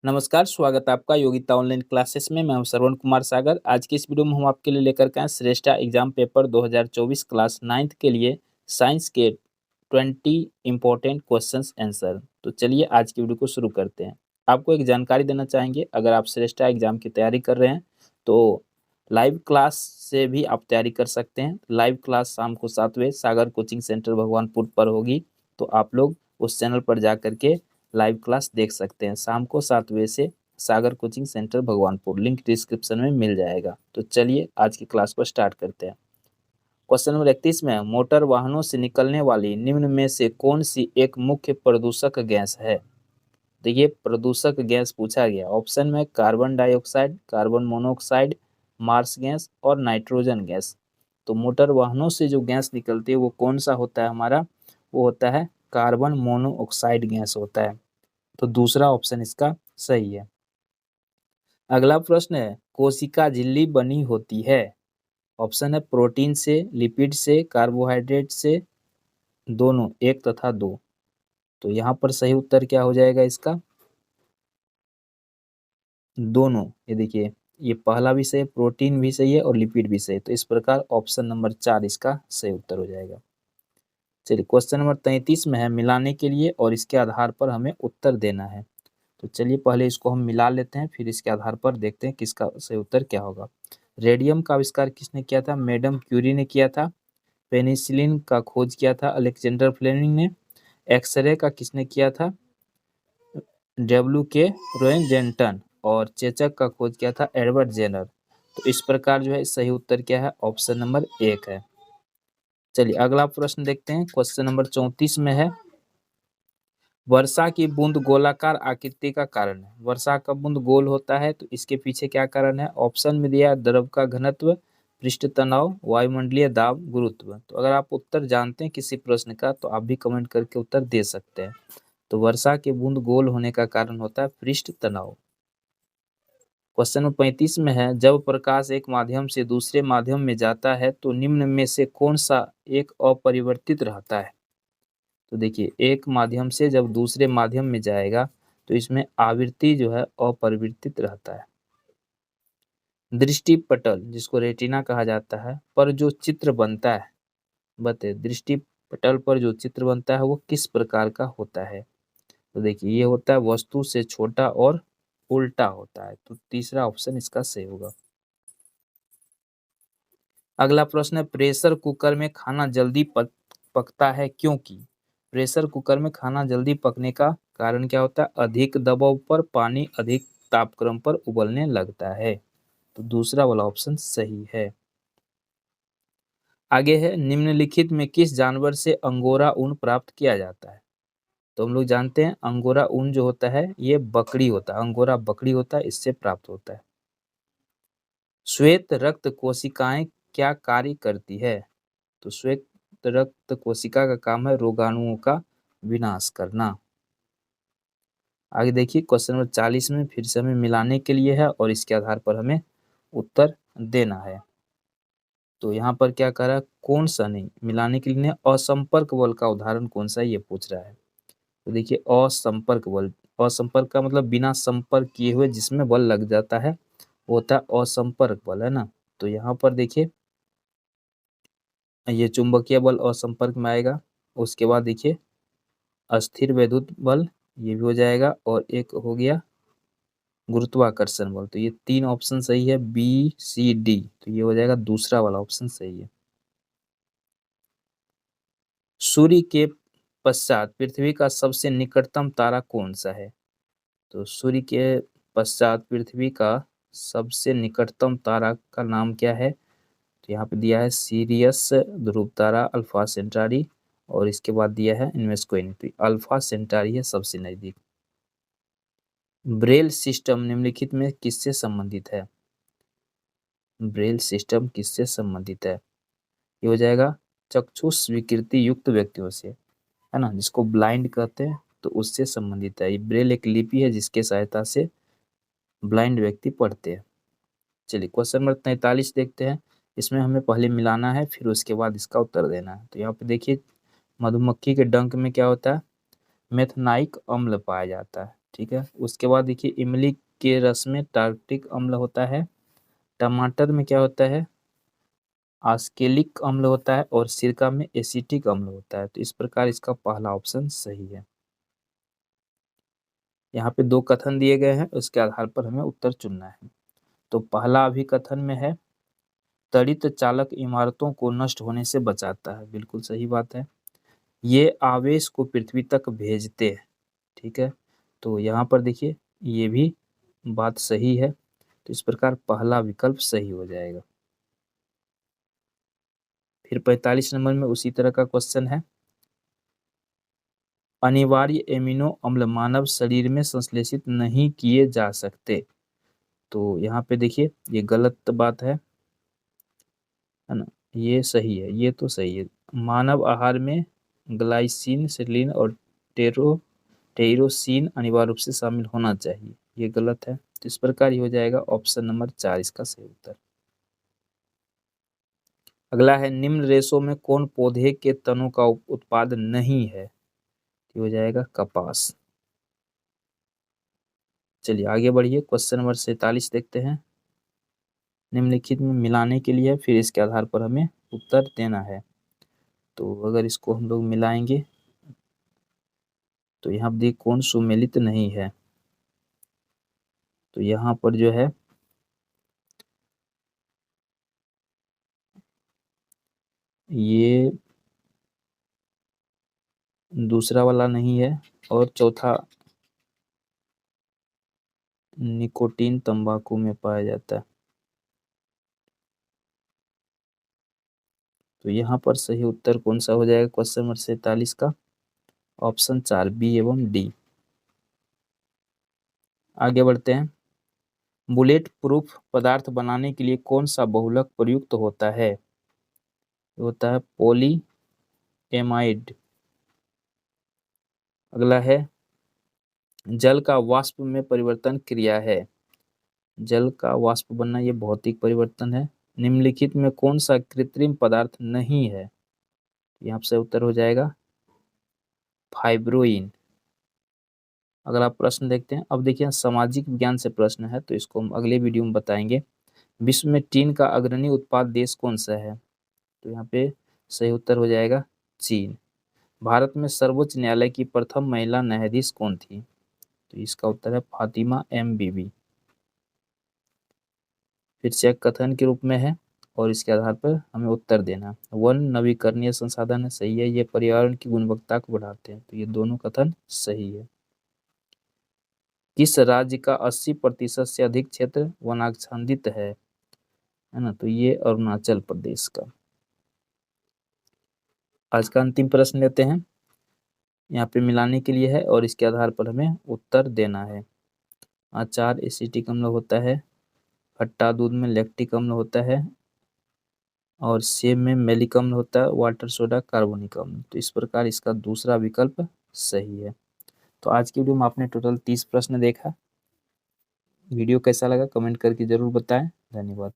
नमस्कार, स्वागत है आपका योगिता ऑनलाइन क्लासेस में। मैं हूं श्रवण कुमार सागर। आज की इस वीडियो में हम आपके लिए लेकर के आए श्रेष्ठा एग्जाम पेपर 2024 क्लास 9th के लिए साइंस के 20 इंपॉर्टेंट क्वेश्चंस आंसर। तो चलिए आज की वीडियो को शुरू करते हैं। आपको एक जानकारी देना चाहेंगे, अगर आप श्रेष्ठा एग्जाम की तैयारी कर रहे हैं तो लाइव क्लास से भी आप तैयारी कर सकते हैं। लाइव क्लास शाम को 7 बजे सागर कोचिंग सेंटर भगवानपुर पर होगी, तो आप लोग उस चैनल पर जा करके लाइव क्लास देख सकते हैं। शाम को 7 बजे से Sagar coaching centre Bhagwanpur, link description में मिल जाएगा। तो चलिए आज की क्लास को स्टार्ट करते हैं। क्वेश्चन नंबर 31 में मोटर वाहनों से निकलने वाली निम्न में से कौन सी एक मुख्य प्रदूषक गैस है। देखिए प्रदूषक गैस पूछा गया। ऑप्शन में carbon dioxide, carbon monoxide, marsh gas और नाइट्रोजन गैस। तो मोटर वाहनों से जो गैस निकलती है वो कौन सा होता है हमारा, वो होता है कार्बन मोनोऑक्साइड गैस होता है। तो दूसरा ऑप्शन इसका सही है। अगला प्रश्न है, कोशिका झिल्ली बनी होती है। ऑप्शन है प्रोटीन से, लिपिड से, कार्बोहाइड्रेट से, दोनों, एक तथा दो। तो यहाँ पर सही उत्तर क्या हो जाएगा इसका, दोनों। ये देखिए ये पहला भी सही है, प्रोटीन भी सही है और लिपिड भी सही है। तो इस प्रकार ऑप्शन नंबर 4 इसका सही उत्तर हो जाएगा। चलिए क्वेश्चन नंबर 33 में है मिलाने के लिए और इसके आधार पर हमें उत्तर देना है। तो चलिए पहले इसको हम मिला लेते हैं, फिर इसके आधार पर देखते हैं किसका सही उत्तर क्या होगा। रेडियम का आविष्कार किसने किया था, मैडम क्यूरी ने किया था। पेनिसिलिन का खोज किया था अलेक्जेंडर फ्लेमिंग ने। एक्सरे का किसने किया था, W.K. रोएंजेंटन। और चेचक का खोज किया था एडवर्ड जेनर। तो इस प्रकार जो है सही उत्तर क्या है, ऑप्शन नंबर 1 है। चलिए अगला प्रश्न देखते हैं। क्वेश्चन नंबर 34 में है वर्षा की बूंद गोलाकार आकृति का कारण है। वर्षा का बूंद गोल होता है तो इसके पीछे क्या कारण है। ऑप्शन में दिया द्रव का घनत्व, पृष्ठ तनाव, वायुमंडलीय दाब, गुरुत्व। तो अगर आप उत्तर जानते हैं किसी प्रश्न का तो आप भी कमेंट करके उत्तर दे सकते हैं। तो वर्षा के बूंद गोल होने का कारण होता है पृष्ठ तनाव। क्वेश्चन नंबर 35 में है जब प्रकाश एक माध्यम से दूसरे माध्यम में जाता है तो निम्न में से कौन सा एक अपरिवर्तित रहता है। तो देखिए एक माध्यम से जब दूसरे माध्यम में जाएगा तो इसमें आवृत्ति जो है अपरिवर्तित रहता है। दृष्टि पटल जिसको रेटिना कहा जाता है पर जो चित्र बनता है, बताइए दृष्टि पटल पर जो चित्र बनता है वो किस प्रकार का होता है। तो देखिए ये होता है वस्तु से छोटा और उल्टा होता है। तो तीसरा ऑप्शन इसका सही होगा। अगला प्रश्न है प्रेशर कुकर में खाना जल्दी पकता है क्योंकि। प्रेशर कुकर में खाना जल्दी पकने का कारण क्या होता है, अधिक दबाव पर पानी अधिक तापक्रम पर उबलने लगता है। तो दूसरा वाला ऑप्शन सही है। आगे है निम्नलिखित में किस जानवर से अंगोरा ऊन प्राप्त किया जाता है। तो हम लोग जानते हैं अंगोरा ऊन जो होता है ये बकरी होता है, अंगोरा बकरी होता है, इससे प्राप्त होता है। श्वेत रक्त कोशिकाएं क्या कार्य करती है। तो श्वेत रक्त कोशिका का काम है रोगाणुओं का विनाश करना। आगे देखिए क्वेश्चन नंबर 40 में फिर से हमें मिलाने के लिए है और इसके आधार पर हमें उत्तर देना है। तो यहाँ पर क्या कर रहा है, कौन सा नहीं, मिलाने के लिए नहीं, असंपर्क बल का उदाहरण कौन सा ये पूछ रहा है। तो देखिए असंपर्क बल, असंपर्क का मतलब बिना संपर्क किए हुए जिसमें बल लग जाता है वो होता है असंपर्क बल, है ना। तो यहाँ पर देखिए ये चुंबकीय बल असंपर्क में आएगा। उसके बाद देखिए अस्थिर वैद्युत बल ये भी हो जाएगा और एक हो गया गुरुत्वाकर्षण बल। तो ये 3 ऑप्शन सही है, बी सी डी। तो ये हो जाएगा दूसरा वाला ऑप्शन सही है। सूर्य के पश्चात पृथ्वी का सबसे निकटतम तारा कौन सा है। तो सूर्य के पश्चात पृथ्वी का सबसे निकटतम तारा का नाम क्या है। तो यहाँ पे दिया है सीरियस, ध्रुव तारा, अल्फा सेंटारी और इसके बाद दिया है इनमें से कोई नहीं। तो अल्फा सेंटारी है सबसे नजदीक। ब्रेल सिस्टम निम्नलिखित में किससे संबंधित है। ब्रेल सिस्टम किससे संबंधित है, ये हो जाएगा चक्षु स्वीकृति युक्त व्यक्तियों से, है ना, जिसको ब्लाइंड कहते हैं, तो उससे संबंधित है। ये ब्रेल एक लिपि है जिसके सहायता से ब्लाइंड व्यक्ति पढ़ते हैं। चलिए क्वेश्चन नंबर 43 देखते हैं। इसमें हमें पहले मिलाना है फिर उसके बाद इसका उत्तर देना है। तो यहाँ पे देखिए मधुमक्खी के डंक में क्या होता है, मेथनाइक अम्ल पाया जाता है। ठीक है। उसके बाद देखिए इमली के रस में टार्टिक अम्ल होता है, टमाटर में क्या होता है, आस्केलिक अम्ल होता है, और सिरका में एसिटिक अम्ल होता है। तो इस प्रकार इसका पहला ऑप्शन सही है। यहाँ पे दो कथन दिए गए हैं, उसके आधार पर हमें उत्तर चुनना है। तो पहला अभिकथन में है त्वरित चालक इमारतों को नष्ट होने से बचाता है, बिल्कुल सही बात है। ये आवेश को पृथ्वी तक भेजते हैं, ठीक है। तो यहाँ पर देखिए ये भी बात सही है, तो इस प्रकार पहला विकल्प सही हो जाएगा। फिर 45 नंबर में उसी तरह का क्वेश्चन है, अनिवार्य एमिनो अम्ल मानव शरीर में संश्लेषित नहीं किए जा सकते। तो यहाँ पे देखिए ये गलत बात है ना, ये सही है, ये तो सही है। मानव आहार में ग्लाइसिन, सेलिन और टेरोसिन अनिवार्य रूप से शामिल होना चाहिए, ये गलत है। तो इस प्रकार ये हो जाएगा ऑप्शन नंबर 4 इसका सही उत्तर। अगला है निम्न रेशों में कौन पौधे के तनों का उत्पाद नहीं है, ये हो जाएगा कपास। चलिए आगे बढ़िए, क्वेश्चन नंबर 47 देखते हैं। निम्नलिखित में मिलाने के लिए फिर इसके आधार पर हमें उत्तर देना है। तो अगर इसको हम लोग मिलाएंगे तो यहाँ पर देखिए कौन सुमेलित नहीं है, तो यहाँ पर जो है ये दूसरा वाला नहीं है, और चौथा निकोटीन तंबाकू में पाया जाता है। तो यहाँ पर सही उत्तर कौन सा हो जाएगा क्वेश्चन नंबर 47 का, ऑप्शन 4 बी एवं डी। आगे बढ़ते हैं। बुलेट प्रूफ पदार्थ बनाने के लिए कौन सा बहुलक प्रयुक्त होता है, होता है पॉली एमाइड। अगला है जल का वाष्प में परिवर्तन क्रिया है, जल का वाष्प बनना ये भौतिक परिवर्तन है। निम्नलिखित में कौन सा कृत्रिम पदार्थ नहीं है, यहाँ से उत्तर हो जाएगा फाइब्रोइन। अगला प्रश्न देखते हैं। अब देखिए सामाजिक विज्ञान से प्रश्न है, तो इसको हम अगले वीडियो में बताएंगे। विश्व में टीन का अग्रणी उत्पाद देश कौन सा है, तो यहाँ पे सही उत्तर हो जाएगा चीन। भारत में सर्वोच्च न्यायालय की प्रथम महिला न्यायाधीश कौन थी, तो इसका उत्तर है फातिमा एम बीबी। फिर से एक कथन के रूप में है और इसके आधार पर हमें उत्तर देना। वन नवीकरणीय संसाधन है, सही है, ये पर्यावरण की गुणवत्ता को बढ़ाते हैं, तो ये दोनों कथन सही है। किस राज्य का 80% से अधिक क्षेत्र वनाच्छादित है ना, तो ये अरुणाचल प्रदेश का। आज का अंतिम प्रश्न लेते हैं, यहाँ पे मिलाने के लिए है और इसके आधार पर हमें उत्तर देना है। अचार एसिटिक अम्ल होता है, खट्टा दूध में लैक्टिक अम्ल होता है, और सेब में मैलिक अम्ल होता है, वाटर सोडा कार्बोनिक अम्ल। तो इस प्रकार इसका दूसरा विकल्प सही है। तो आज की वीडियो में आपने टोटल 30 प्रश्न देखा। वीडियो कैसा लगा कमेंट करके जरूर बताएं। धन्यवाद।